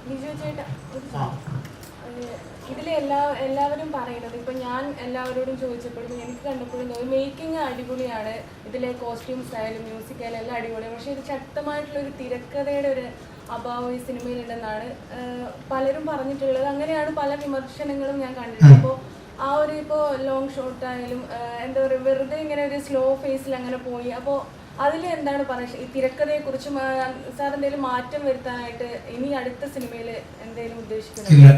ലിജോ ചേട്ടാ, ഇതിലെ എല്ലാവരും പറയുന്നത്, ഇപ്പം ഞാൻ എല്ലാവരോടും ചോദിച്ചപ്പോഴും എനിക്ക് കണ്ടപ്പോഴും തോന്നി മേക്കിംഗ് അടിപൊളിയാണ്, ഇതിലെ കോസ്റ്റ്യൂംസ് ആയാലും മ്യൂസിക് ആയാലും എല്ലാം അടിപൊളിയാണ്. പക്ഷേ ഇത് ശക്തമായിട്ടുള്ളൊരു തിരക്കഥയുടെ ഒരു അഭാവം ഈ സിനിമയിലുണ്ടെന്നാണ് പലരും പറഞ്ഞിട്ടുള്ളത്. അങ്ങനെയാണ് പല വിമർശനങ്ങളും ഞാൻ കണ്ടിട്ടുള്ളത്. അപ്പോൾ ആ ഒരു ഇപ്പോൾ ലോങ് ഷോട്ട് ആയാലും എന്താ പറയുക, വെറുതെ ഇങ്ങനെ ഒരു സ്ലോ ഫേസിൽ അങ്ങനെ പോയി. അപ്പോൾ അതിൽ എന്താണ് പറയുക, ഈ തിരക്കഥയെക്കുറിച്ചും സാർ എന്തെങ്കിലും മാറ്റം വരുത്താനായിട്ട് ഇനി അടുത്ത സിനിമയിൽ എന്തെങ്കിലും ഉദ്ദേശിക്കുന്നില്ല?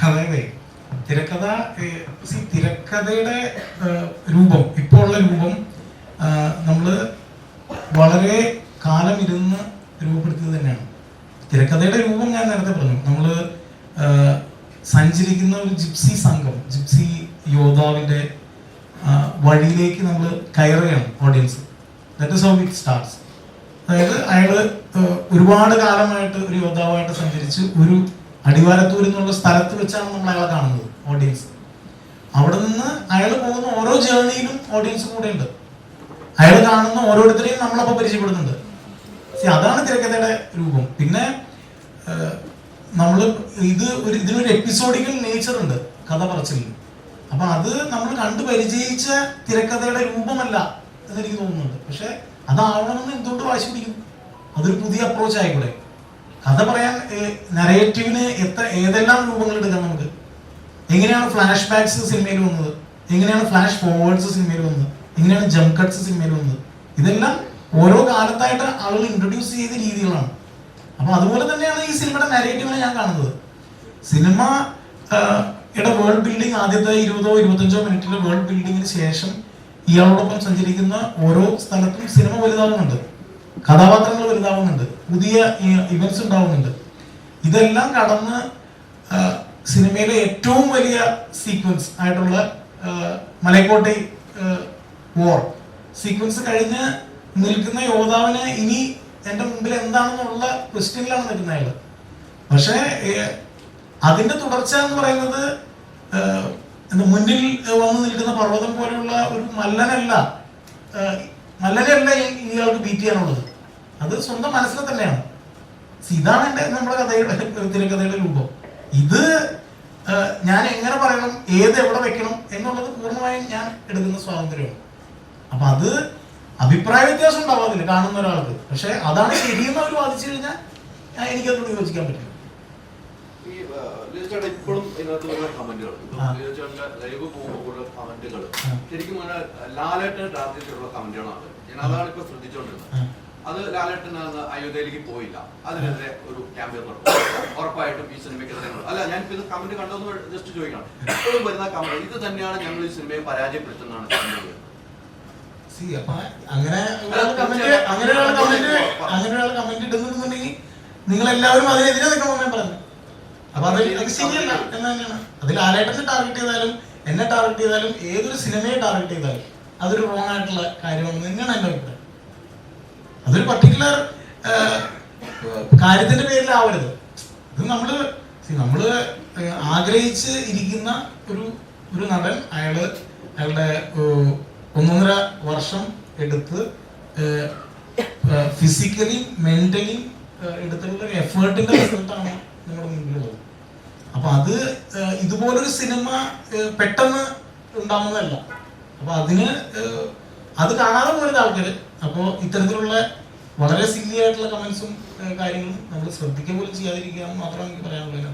അതായത് തിരക്കഥയുടെ രൂപം, ഇപ്പോൾ ഉള്ള രൂപം നമ്മൾ വളരെ കാലം ഇരുന്ന് രൂപപ്പെടുത്തിയത് തന്നെയാണ്. തിരക്കഥയുടെ രൂപം ഞാൻ നേരത്തെ പറഞ്ഞു. നമ്മൾ സഞ്ചരിക്കുന്ന ഒരു ജിപ്സി സംഘം, ജിപ്സി യോദ്ധാവിന്റെ വഴിയിലേക്ക് നമ്മൾ കയറുകയാണ് audience. That is how it starts. അതായത് അയാള് ഒരുപാട് കാലമായിട്ട് ഒരു യോദ്ധാവായിട്ട് സഞ്ചരിച്ച് ഒരു അടിവാരത്തൂർ എന്നുള്ള സ്ഥലത്ത് വെച്ചാണ് നമ്മൾ അയാളെ കാണുന്നത്, ഓഡിയൻസ്. അവിടെ നിന്ന് അയാൾ പോകുന്ന ഓരോ ജേർണിയിലും ഓഡിയൻസ് കൂടെ ഉണ്ട്. അയാൾ കാണുന്ന ഓരോരുത്തരെയും നമ്മളപ്പോൾ പരിചയപ്പെടുന്നുണ്ട്. അതാണ് തിരക്കഥയുടെ രൂപം. പിന്നെ നമ്മൾ ഇതിനൊരു എപ്പിസോഡിക്കൽ നേച്ചർ ഉണ്ട് കഥ പറച്ചിലിൽ. അപ്പൊ അത് നമ്മൾ കണ്ടു പരിചയിച്ച തിരക്കഥയുടെ രൂപമല്ല എന്നെനിക്ക് തോന്നുന്നുണ്ട്. പക്ഷെ അതാവണമെന്ന് എന്തുകൊണ്ട് വാശി പിടിക്കുന്നു? അതൊരു പുതിയ അപ്രോച്ച് ആയിക്കൂടെ? കഥ പറയാൻ നരേറ്റീവിന് ഏതെല്ലാം രൂപങ്ങൾ എടുക്കാം നമുക്ക്. എങ്ങനെയാണ് ഫ്ലാഷ് ബാക്സ് സിനിമയിൽ വന്നത്, എങ്ങനെയാണ് ഫ്ലാഷ് ഫോർവേഡ്സ് സിനിമയിൽ വന്നത്, എങ്ങനെയാണ് ജംപ് കട്ട്സ് സിനിമയിൽ വന്നത്, ഇതെല്ലാം ഓരോ കാലത്തായിട്ട് ആളുകൾ ഇൻട്രൊഡ്യൂസ് ചെയ്ത രീതികളാണ്. അപ്പൊ അതുപോലെ തന്നെയാണ് ഈ സിനിമയുടെ നരേറ്റീവിനെ ഞാൻ കാണുന്നത്. സിനിമ വേൾഡ് ബിൽഡിംഗ്, ആദ്യത്തെ 20-25 മിനിറ്റിലെ വേൾഡ് ബിൽഡിങ്ങിന് ശേഷം ഇയാളോടൊപ്പം സഞ്ചരിക്കുന്ന ഓരോ സ്ഥലത്തും സിനിമ വലുതാവുന്നുണ്ട്, കഥാപാത്രങ്ങൾ വലുതാവുന്നുണ്ട്, പുതിയ ഇവന്റ്സ് ഉണ്ടാവുന്നുണ്ട്. ഇതെല്ലാം കടന്ന് സിനിമയിലെ ഏറ്റവും വലിയ സീക്വൻസ് ആയിട്ടുള്ള മലൈക്കോട്ടെ വോർ സീക്വൻസ് കഴിഞ്ഞ് നിൽക്കുന്ന യോദ്ധാവിന് ഇനി എന്റെ മുമ്പിൽ എന്താണെന്നുള്ള ക്വസ്റ്റ്യനിലാണ് നിൽക്കുന്ന അയാള്. പക്ഷേ അതിന്റെ തുടർച്ച എന്ന് പറയുന്നത് മുന്നിൽ വന്ന് നിൽക്കുന്ന പർവ്വതം പോലെയുള്ള ഒരു മല്ലനല്ല ഇയാൾക്ക് ബീറ്റ് ചെയ്യാനുള്ളത്. അത് സ്വന്തം മനസ്സിൽ തന്നെയാണ്. ഇതാണ് നമ്മുടെ തിരക്കഥയുടെ രൂപം. ഇത് ഞാൻ എങ്ങനെ പറയണം, എവിടെ വെക്കണം എന്നുള്ളത് പൂർണ്ണമായും ഞാൻ എടുക്കുന്ന സ്വാതന്ത്ര്യമാണ്. അപ്പൊ അത് അഭിപ്രായ വ്യത്യാസം ഉണ്ടാവാതില്ല കാണുന്ന ഒരാൾക്ക്. പക്ഷെ അതാണ് ശരിയെന്ന് അവർ വാദിച്ചു കഴിഞ്ഞാൽ എനിക്കതിനോട് യോജിക്കാൻ പറ്റില്ല. ഇപ്പോഴും ഇതിനകത്ത് വരുന്ന കമന്റുകൾ, ലൈവ് പോകുമ്പോൾ കമന്റുകൾ ശരിക്കും ലാലേട്ടൻ ടാർഗറ്റിലുള്ള കമന്റുകളാണ്. ഞാൻ അതാണ് ഇപ്പൊ ശ്രദ്ധിച്ചുകൊണ്ടിരുന്നത്. അത് ലാലേട്ടൻ അയോധ്യയിലേക്ക് പോയില്ല, അതിനെതിരെ ഒരു ക്യാമ്പയിൻ നടത്തും. ഉറപ്പായിട്ടും ഈ സിനിമയ്ക്കെതിരെ അല്ല, ഞാൻ ഇത് കമന്റ് കണ്ടോന്ന് ജസ്റ്റ് ചോദിക്കണം. ഇപ്പോഴും വരുന്ന കമന്റ് ഇത് തന്നെയാണ് ഞങ്ങൾ ഈ സിനിമയെ പരാജയപ്പെടുത്തുന്നതാണ് കമന്റ്. അങ്ങനെയുള്ള കമന്റ് ഇടുന്നുണ്ടെങ്കിൽ നിങ്ങൾ എല്ലാവരും അതിനെതിരെ നിൽക്കണമെന്ന് ഞാൻ പറഞ്ഞു. അപ്പൊ അത് ശരിയല്ല എന്ന് തന്നെയാണ്. അതിൽ ലാലേട്ടനെ ടാർഗറ്റ് ചെയ്താലും എന്നെ ടാർഗറ്റ് ചെയ്താലും ഏതൊരു സിനിമയെ ടാർഗറ്റ് ചെയ്താലും അതൊരു റോങ് ആയിട്ടുള്ള കാര്യമാണെന്ന് തന്നെയാണ് എന്റെ അഭിപ്രായം. അതൊരു പർട്ടിക്കുലർ കാര്യത്തിന്റെ പേരിലാവരുത്. ഇത് നമ്മള് ആഗ്രഹിച്ച് ഇരിക്കുന്ന ഒരു നടൻ, അയാളുടെ 1.5 വർഷം എടുത്ത് ഫിസിക്കലി മെന്റലി എടുത്തിട്ടുള്ള ഒരു എഫേർട്ടിന്റെ റിസൾട്ടാണ് നമ്മുടെ മുന്നിലുള്ളത്. അപ്പൊ അത് ഇതുപോലൊരു സിനിമ പെട്ടെന്ന് ഉണ്ടാവുന്നതല്ല. അപ്പൊ അത് കാണാതെ പോരുന്ന ആൾക്കാര്. അപ്പോൾ ഇത്തരത്തിലുള്ള വളരെ സില്ലി ആയിട്ടുള്ള കമന്റ്സും കാര്യങ്ങളും നമ്മൾ ശ്രദ്ധിക്കുക പോലും ചെയ്യാതിരിക്കുക മാത്രമാണ് എനിക്ക് പറയാനുള്ളത്.